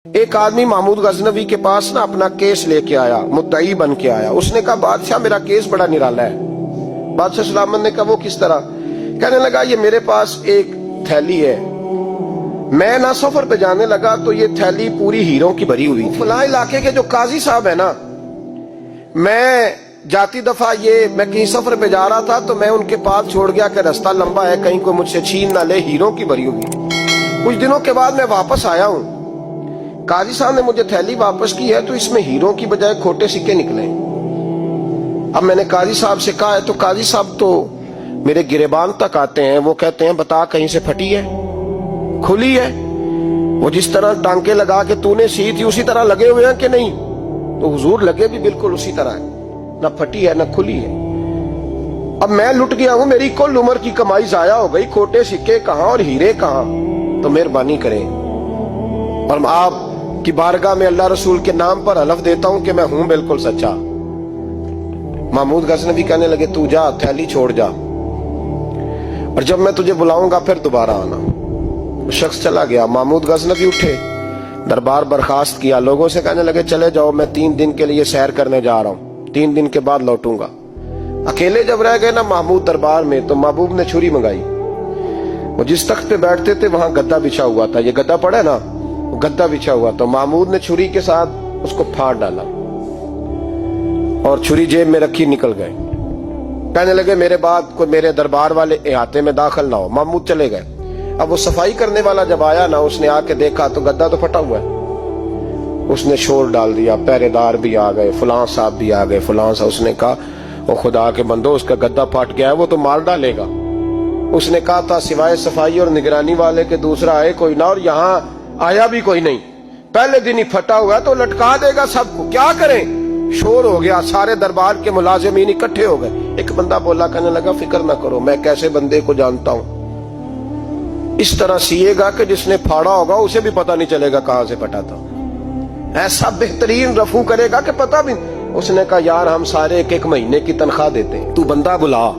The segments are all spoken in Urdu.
ایک آدمی محمود غزنوی کے پاس نا اپنا کیس لے کے آیا، مدعی بن کے آیا۔ اس نے کہا بادشاہ میرا کیس بڑا نرالا ہے۔ بادشاہ سلامت نے کہا وہ کس طرح؟ کہنے لگا یہ میرے پاس ایک تھیلی ہے، میں نہ سفر پہ جانے لگا تو یہ تھیلی پوری ہیروں کی بھری ہوئی تھی۔ فلاں علاقے کے جو قاضی صاحب ہے نا، میں جاتی دفعہ میں کہیں سفر پہ جا رہا تھا تو میں ان کے پاس چھوڑ گیا کہ رستہ لمبا ہے، کہیں کوئی مجھ سے چھین نہ لے، ہیروں کی بھری ہوئی۔ کچھ دنوں کے بعد میں واپس آیا ہوں، قاضی صاحب نے مجھے تھیلی واپس کی ہے تو اس میں ہیروں کی بجائے کھوٹے سکے نکلے۔ اب میں نے قاضی صاحب سے کہا ہے تو قاضی صاحب تو میرے گریبان تک آتے ہیں، وہ کہتے ہیں بتا کہیں سے پھٹی ہے، کھلی ہے؟ وہ جس طرح ٹانکے لگا کے تو نے سی تھی اسی طرح لگے ہوئے ہیں کہ نہیں؟ تو حضور لگے بھی بالکل اسی طرح ہے، نہ پھٹی ہے نہ کھلی ہے۔ اب میں لٹ گیا ہوں، میری کل عمر کی کمائی ضائع ہو گئی، کھوٹے سکے کہاں اور ہیرے کہاں؟ تو مہربانی کریں اور آپ کی بارگاہ میں اللہ رسول کے نام پر حلف دیتا ہوں کہ میں ہوں بالکل سچا۔ محمود غزنوی کہنے لگے تو جا، تھیلی چھوڑ جا، اور جب میں تجھے بلاؤں گا پھر دوبارہ آنا۔ شخص چلا گیا۔ محمود غزنوی اٹھے، دربار برخاست کیا، لوگوں سے کہنے لگے چلے جاؤ، میں 3 دن کے لیے سیر کرنے جا رہا ہوں، 3 دن کے بعد لوٹوں گا۔ اکیلے جب رہ گئے نا محمود دربار میں تو محبوب نے چھری منگائی۔ وہ جس تخت پہ بیٹھتے تھے وہاں گدا بچھا ہوا تھا، یہ گدا پڑا ہے نا، گدا بچھا ہوا تو محمود نے چھری کے ساتھ اس کو پھاڑ ڈالا اور چھری جیب میں رکھی نکل گئے۔ کہنے لگے میرے بعد کوئی میرے دربار والے احاطے میں داخل نہ ہو۔ محمود چلے گئے۔ اب وہ صفائی کرنے والا جب آیا نا، اس نے آ کے دیکھا تو گدا تو پھٹا ہوا ہے۔ اس نے شور ڈال دیا، پہرے دار بھی آ گئے، فلاں صاحب بھی آ گئے، فلاں صاحب۔ اس نے کہا وہ خدا کے بندو، اس کا گدا پھٹ گیا ہے، وہ تو مار ڈالے گا۔ اس نے کہا تھا سوائے صفائی اور نگرانی والے کے دوسرا آئے کوئی نہ، اور یہاں آیا بھی کوئی نہیں، پہلے دن ہی پھٹا ہوا ہے تو لٹکا دے گا سب کو، کیا کریں؟ شور ہو گیا، سارے دربار کے ملازمین اکٹھے ہو گئے۔ ایک بندہ بولا، کہنے لگا فکر نہ کرو، میں کیسے بندے کو جانتا ہوں، اس طرح سیے گا کہ جس نے پھاڑا ہوگا اسے بھی پتہ نہیں چلے گا کہاں سے پھٹا تھا، ایسا بہترین رفو کرے گا کہ پتہ بھی۔ اس نے کہا یار ہم سارے 1 مہینے کی تنخواہ دیتے ہیں، تو بندہ بلا۔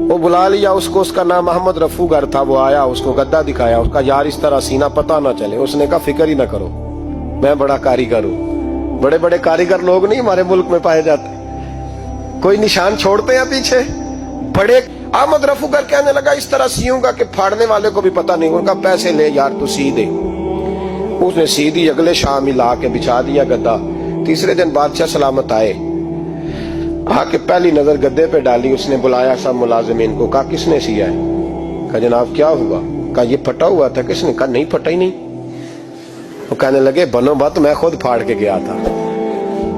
وہ بلا لیا اس کو، اس کا نام محمد رفو گر تھا۔ وہ آیا، اس کو گدا دکھایا، اس کا یار اس طرح سینہ پتہ نہ چلے۔ اس نے کہا فکر ہی نہ کرو، میں بڑا کاریگر ہوں۔ بڑے بڑے کاریگر لوگ نہیں ہمارے ملک میں پائے جاتے، کوئی نشان چھوڑتے ہیں پیچھے بڑے۔ احمد رفو گر کہنے لگا اس طرح سیوں گا کہ پھاڑنے والے کو بھی پتہ نہیں ہوگا، پیسے لے یار تو سی دے۔ اس نے سی دی، اگلے شام ہی لا کے بچھا دیا گدا۔ تیسرے دن بادشاہ سلامت آئے، آ کے پہلی نظر گدے پہ ڈالی۔ اس نے بلایا سب ملازمین کو، کہا کس نے سیا ہے؟ کہا جناب کیا ہوا؟ کہا یہ پھٹا ہوا تھا۔ کس نے؟ کہا نہیں پھٹا ہی نہیں۔ وہ کہنے لگے بنو بات، میں خود پھاڑ کے گیا تھا،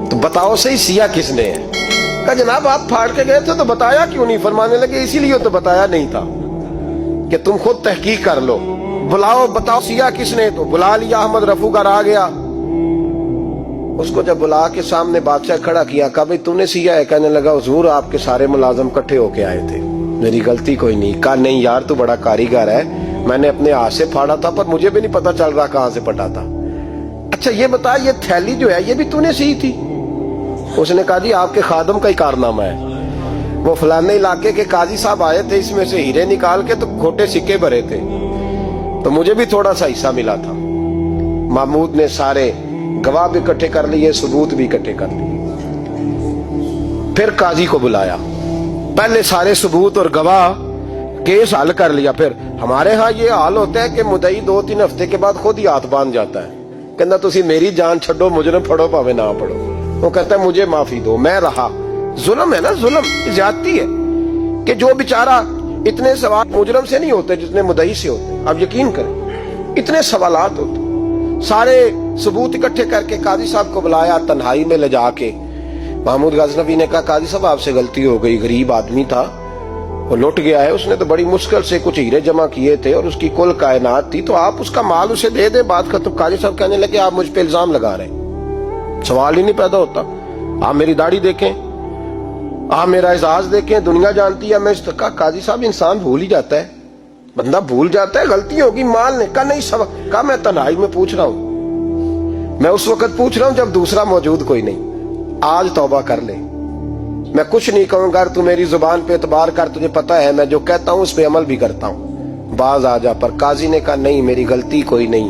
تو بتاؤ صحیح سیا کس نے ہے؟ کہا جناب آپ پھاڑ کے گئے تھے تو بتایا کیوں نہیں؟ فرمانے لگے اسی لیے تو بتایا نہیں تھا کہ تم خود تحقیق کر لو، بلاؤ بتاؤ سیا کس نے۔ تو بلا لیا، احمد رفو گر آ گیا۔ اس کو جب بلا کے سامنے بادشاہ کھڑا کیا، کہا بھئی تم نے سیا ہے؟ کہنے لگا حضور آپ کے سارے ملازم کٹھے ہو کے آئے تھے، میری غلطی کوئی نہیں۔ کہا نہیں یار تو بڑا کاریگر ہے، میں نے اپنے ہاتھ سے پھاڑا تھا پر مجھے بھی نہیں پتا چل رہا کہاں سے پھٹا تھا۔ اچھا یہ بتا یہ تھیلی جو ہے یہ بھی تو نے سی تھی؟ اس نے کہا جی آپ کے خادم کا ہی کارنامہ ہے، وہ فلانے علاقے کے قاضی صاحب آئے تھے، اس میں سے ہیرے نکال کے تو کھوٹے سکے بھرے تھے، تو مجھے بھی تھوڑا سا حصہ ملا تھا۔ محمود نے سارے گواہ بھی اکٹھے کر لیے، ثبوت بھی اکٹھے کر لیے۔ پھر قاضی کو بلایا، پہلے سارے ثبوت اور گواہ کیس حل کر لیا۔ پھر ہمارے ہاں یہ حال ہوتا ہے کہ مدعی 2-3 ہفتے کے بعد خود ہی ہاتھ باندھ جاتا ہے، کہنا تسی میری جان چھڈو، مجرم پھڑو پاوے نہ پڑھو۔ وہ کہتا ہے مجھے معافی دو، میں رہا۔ ظلم ہے نا، ظلم زیادتی ہے کہ جو بیچارہ اتنے سوال مجرم سے نہیں ہوتے جتنے مدعی سے ہوتے، آپ یقین کریں اتنے سوالات ہوتے۔ سارے ثبوت اکٹھے کر کے قاضی صاحب کو بلایا، تنہائی میں لے جا کے محمود غزنوی نے کہا قاضی صاحب آپ سے غلطی ہو گئی، غریب آدمی تھا، وہ لٹ گیا ہے، اس نے تو بڑی مشکل سے کچھ ہیرے جمع کیے تھے اور اس کی کل کائنات تھی، تو آپ اس کا مال اسے دے دیں، بات ختم۔ قاضی صاحب کہنے لگے آپ مجھ پہ الزام لگا رہے ہیں، سوال ہی نہیں پیدا ہوتا، آپ میری داڑھی دیکھیں، آپ میرا اعزاز دیکھیں، دنیا جانتی ہے میں اس کا۔ قاضی صاحب انسان بھول ہی جاتا ہے، بندہ بھول جاتا ہے، غلطی ہوگی، مال نے کہا نہیں سب۔ کہا میں تنہائی میں پوچھ رہا ہوں، میں اس وقت پوچھ رہا ہوں جب دوسرا موجود کوئی نہیں، آج توبہ کر لے، میں کچھ نہیں کہوں گا، تو میری زبان پہ اعتبار کر، تجھے پتا ہے میں جو کہتا ہوں اس پہ عمل بھی کرتا ہوں، باز آ جا۔ پر قاضی نے کہا نہیں میری غلطی کوئی نہیں،